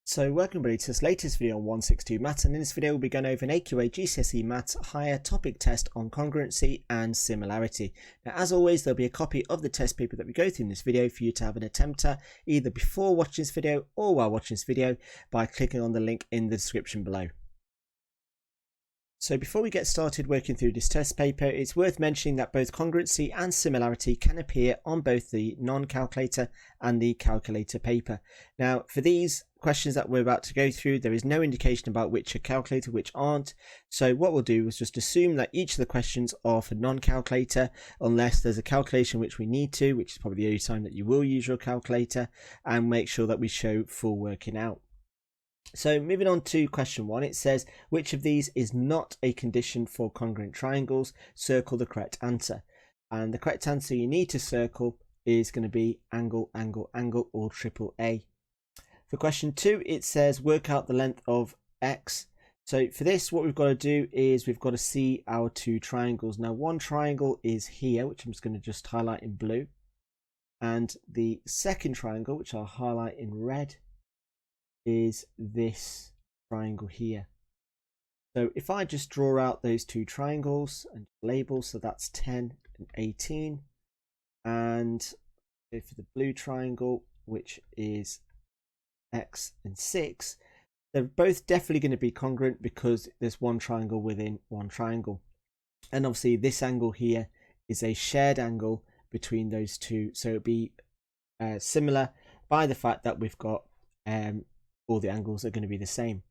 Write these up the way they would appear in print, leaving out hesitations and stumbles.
So welcome everybody to this latest video on 162 Maths, and in this video we'll be going over an AQA GCSE Maths higher topic test on congruency and similarity. Now as always there'll be a copy of the test paper that we go through in this video for you to have an attempt at either before watching this video or while watching this video by clicking on the link in the description below. So before we get started working through this test paper, it's worth mentioning that both congruency and similarity can appear on both the non-calculator and the calculator paper. Now for these questions that we're about to go through, there is no indication about which are calculator, which aren't. So what we'll do is just assume that each of the questions are for non-calculator, unless there's a calculation which we need to, which is probably the only time that you will use your calculator, and make sure that we show full working out. So moving on to question 1, it says, which of these is not a condition for congruent triangles? Circle the correct answer. And the correct answer you need to circle is going to be angle, angle, angle, or triple A. For question 2, it says work out the length of X. So for this, what we've got to do is we've got to see our two triangles. Now one triangle is here, which I'm just going to just highlight in blue. And the second triangle, which I'll highlight in red, is this triangle here. So if I just draw out those two triangles and label, so that's 10 and 18, and go for the blue triangle, which is X and 6, they're both definitely going to be congruent because there's one triangle within one triangle. And obviously this angle here is a shared angle between those two, so it'll be similar by the fact that we've got all the angles are going to be the same.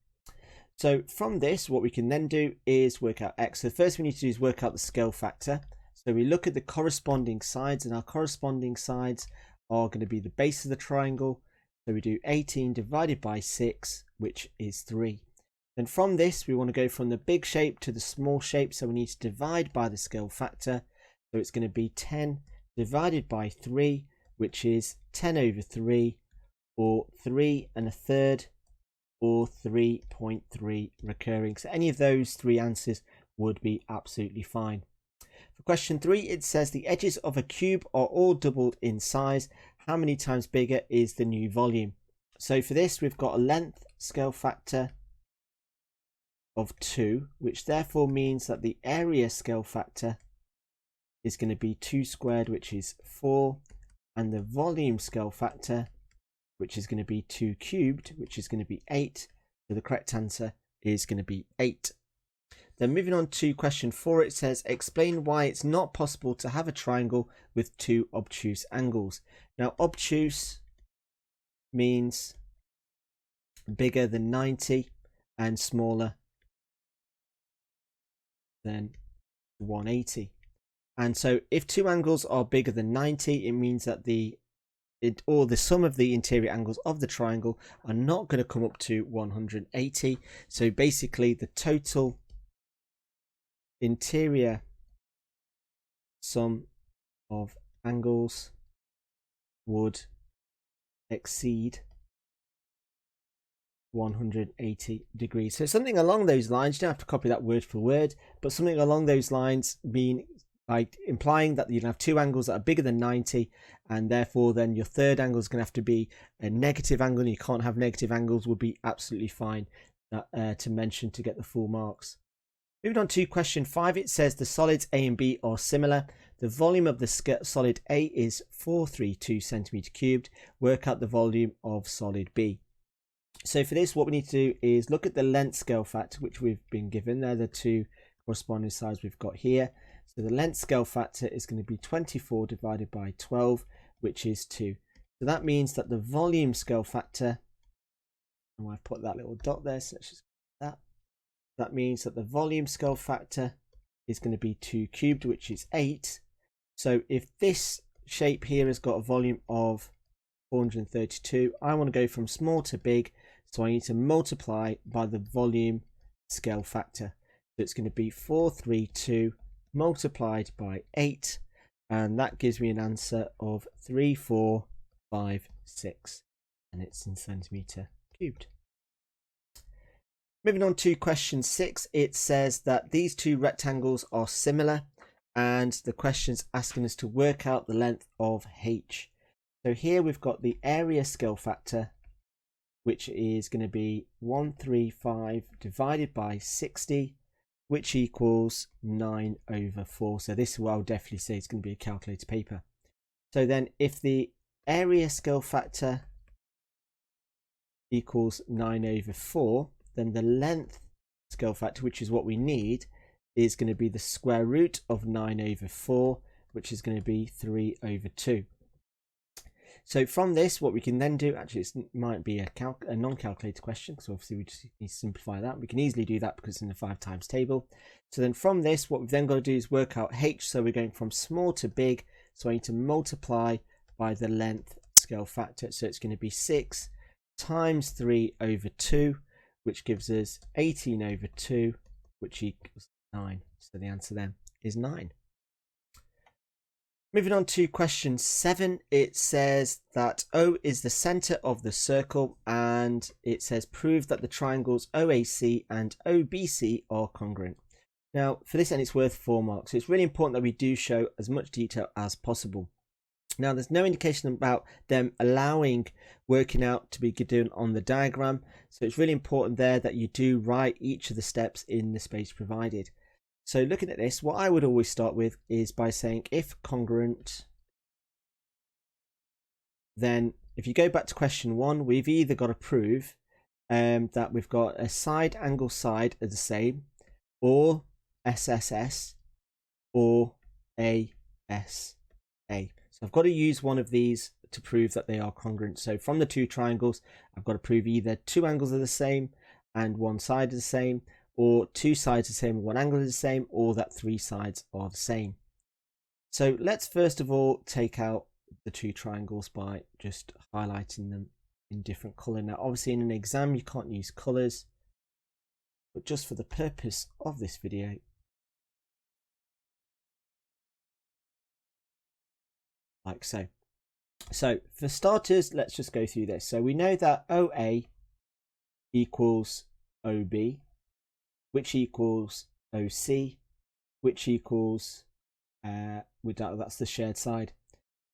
So from this, what we can then do is work out X. So the first thing we need to do is work out the scale factor. So we look at the corresponding sides, and our corresponding sides are going to be the base of the triangle. So we do 18 divided by 6, which is 3. Then from this, we want to go from the big shape to the small shape. So we need to divide by the scale factor. So it's going to be 10 divided by 3, which is 10 over 3, or 3 1/3, or 3.3 recurring. So any of those three answers would be absolutely fine. For question 3, it says the edges of a cube are all doubled in size. How many times bigger is the new volume? So for this, we've got a length scale factor of 2, which therefore means that the area scale factor is going to be 2 squared, which is 4, and the volume scale factor, which is going to be 2 cubed, which is going to be 8. So the correct answer is going to be 8. Then moving on to question 4, it says explain why it's not possible to have a triangle with two obtuse angles. Now obtuse means bigger than 90 and smaller than 180. And so if two angles are bigger than 90, it means that the sum of the interior angles of the triangle are not going to come up to 180. So basically the total interior sum of angles would exceed 180 degrees. So something along those lines, you don't have to copy that word for word, but something along those lines mean like implying that you have two angles that are bigger than 90, and therefore then your third angle is going to have to be a negative angle, and you can't have negative angles, would be absolutely fine to mention to get the full marks. Moving on to question 5, it says the solids A and B are similar. The volume of the solid A is 432 centimeter cubed. Work out the volume of solid B. So for this, what we need to do is look at the length scale factor, which we've been given. They're the two corresponding sides we've got here. So the length scale factor is going to be 24 divided by 12, which is 2. So that means that the volume scale factor, and I've put that little dot there, so let's just put that. That means that the volume scale factor is going to be 2 cubed, which is 8. So if this shape here has got a volume of 432, I want to go from small to big, so I need to multiply by the volume scale factor. So it's going to be 432 multiplied by 8, and that gives me an answer of 3456, and it's in centimeter cubed. Moving on to question 6, it says that these two rectangles are similar, and the question's asking us to work out the length of H. So here we've got the area scale factor which is going to be 135 divided by 60, which equals 9/4. So this is what I'll definitely say is going to be a calculated paper. So then if the area scale factor equals 9/4, then the length scale factor, which is what we need, is going to be the square root of 9/4, which is going to be 3/2. So from this, what we can then do, actually it might be a non-calculated question, so obviously we just need to simplify that. We can easily do that because it's in the 5 times table. So then from this, what we've then got to do is work out h. So we're going from small to big, so I need to multiply by the length scale factor. So it's going to be 6 times 3/2, which gives us 18/2, which equals 9. So the answer then is 9. Moving on to question 7, it says that O is the center of the circle, and it says prove that the triangles OAC and OBC are congruent. Now for this, and it's worth 4 marks, so it's really important that we do show as much detail as possible. Now there's no indication about them allowing working out to be done on the diagram, so it's really important there that you do write each of the steps in the space provided. So looking at this, what I would always start with is by saying if congruent, then if you go back to question 1, we've either got to prove that we've got a side angle side are the same, or SSS, or ASA. So I've got to use one of these to prove that they are congruent. So from the 2 triangles, I've got to prove either 2 angles are the same and 1 side is the same, or 2 sides are the same and 1 angle is the same, or that 3 sides are the same. So let's first of all take out the 2 triangles by just highlighting them in different colour. Now obviously in an exam you can't use colours, but just for the purpose of this video, like so. So for starters, let's just go through this. So we know that OA equals OB, which equals OC, which equals that's the shared side.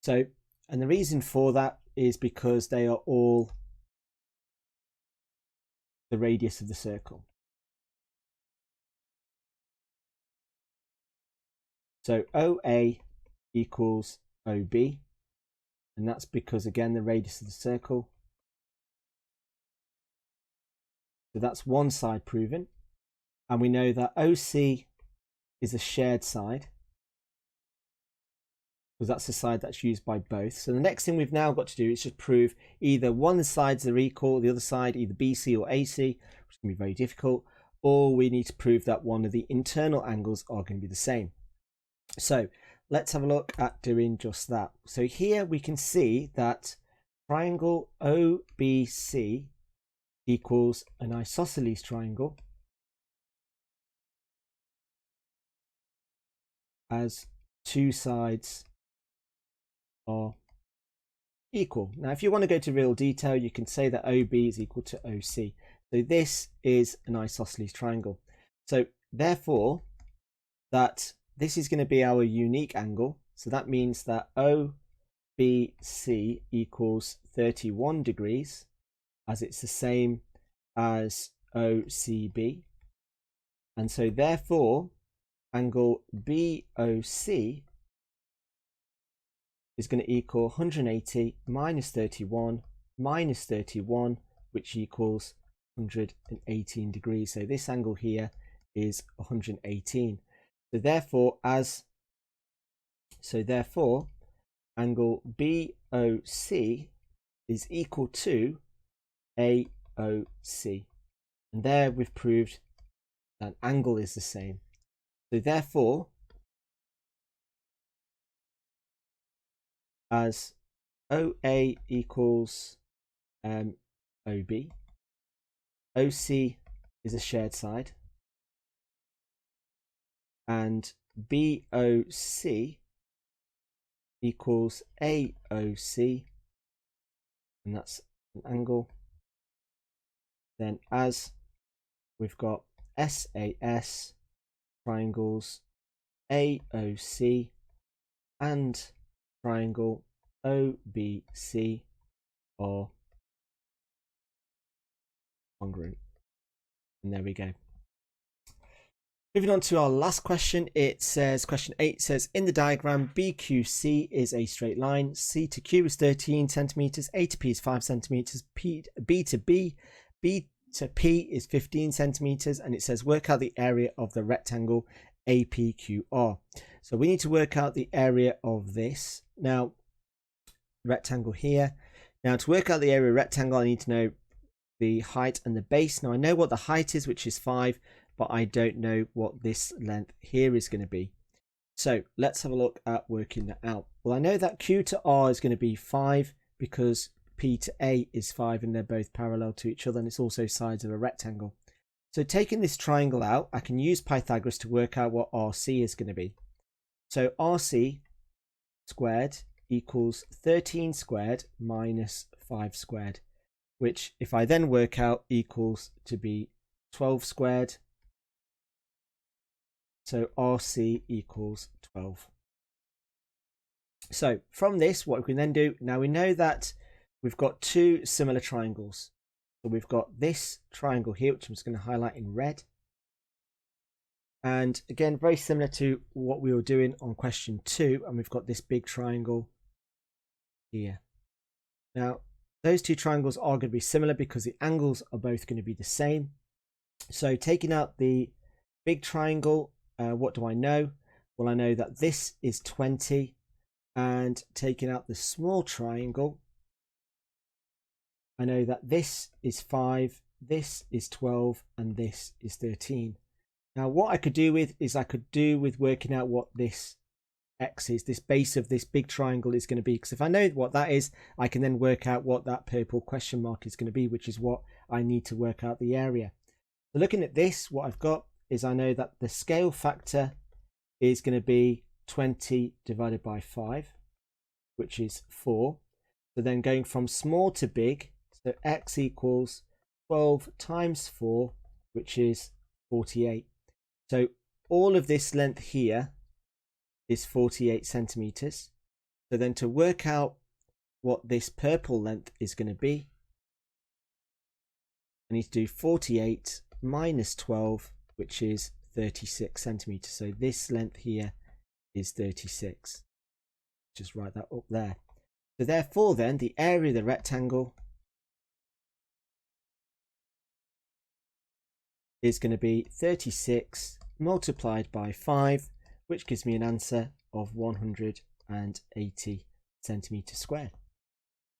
So, and the reason for that is because they are all the radius of the circle. So OA equals OB, and that's because again the radius of the circle. So that's one side proven, and we know that OC is a shared side because that's the side that's used by both. So the next thing we've now got to do is just prove either one of the sides are equal, the other side either BC or AC, which can be very difficult, or we need to prove that one of the internal angles are going to be the same. So let's have a look at doing just that. So here we can see that triangle OBC equals an isosceles triangle as 2 sides are equal. Now if you want to go to real detail, you can say that OB is equal to OC. So this is an isosceles triangle. So therefore that this is going to be our unique angle. So that means that OBC equals 31 degrees, as it's the same as OCB. And so therefore angle BOC is going to equal 180 minus 31 minus 31, which equals 118 degrees. So this angle here is 118. So therefore angle BOC is equal to AOC, and there we've proved that angle is the same. So therefore, as OA equals OB, OC is a shared side, and BOC equals AOC, and that's an angle. Then as we've got SAS triangles AOC and triangle OBC are congruent. And there we go. Moving on to our last question, it says, question 8 says, in the diagram, BQC is a straight line, C to Q is 13 centimeters, A to P is 5 centimeters, B to P is 15 centimeters, and it says work out the area of the rectangle APQR. So we need to work out the area of this. Now, rectangle here. Now, to work out the area of rectangle, I need to know the height and the base. Now, I know what the height is, which is 5. But I don't know what this length here is going to be. So let's have a look at working that out. Well, I know that Q to R is going to be 5 because P to A is 5 and they're both parallel to each other, and it's also sides of a rectangle. So taking this triangle out, I can use Pythagoras to work out what RC is going to be. So RC squared equals 13 squared minus 5 squared, which if I then work out equals to be 12 squared. So RC equals 12. So from this, what we can then do, now we know that we've got two similar triangles. So we've got this triangle here, which I'm just going to highlight in red. And again, very similar to what we were doing on question 2. And we've got this big triangle here. Now, those two triangles are going to be similar because the angles are both going to be the same. So taking out the big triangle, what do I know? Well, I know that this is 20, and taking out the small triangle, I know that this is 5, this is 12, and this is 13. Now, what I could do with is I could do with working out what this X is, this base of this big triangle is going to be, because if I know what that is, I can then work out what that purple question mark is going to be, which is what I need to work out the area. So looking at this, what I've got is I know that the scale factor is going to be 20 divided by 5, which is 4. So then going from small to big, so X equals 12 times 4, which is 48. So all of this length here is 48 centimeters. So then to work out what this purple length is going to be, I need to do 48 minus 12, which is 36 centimeters. So this length here is 36. Just write that up there. So therefore then the area of the rectangle is going to be 36 multiplied by 5, which gives me an answer of 180 centimeters squared.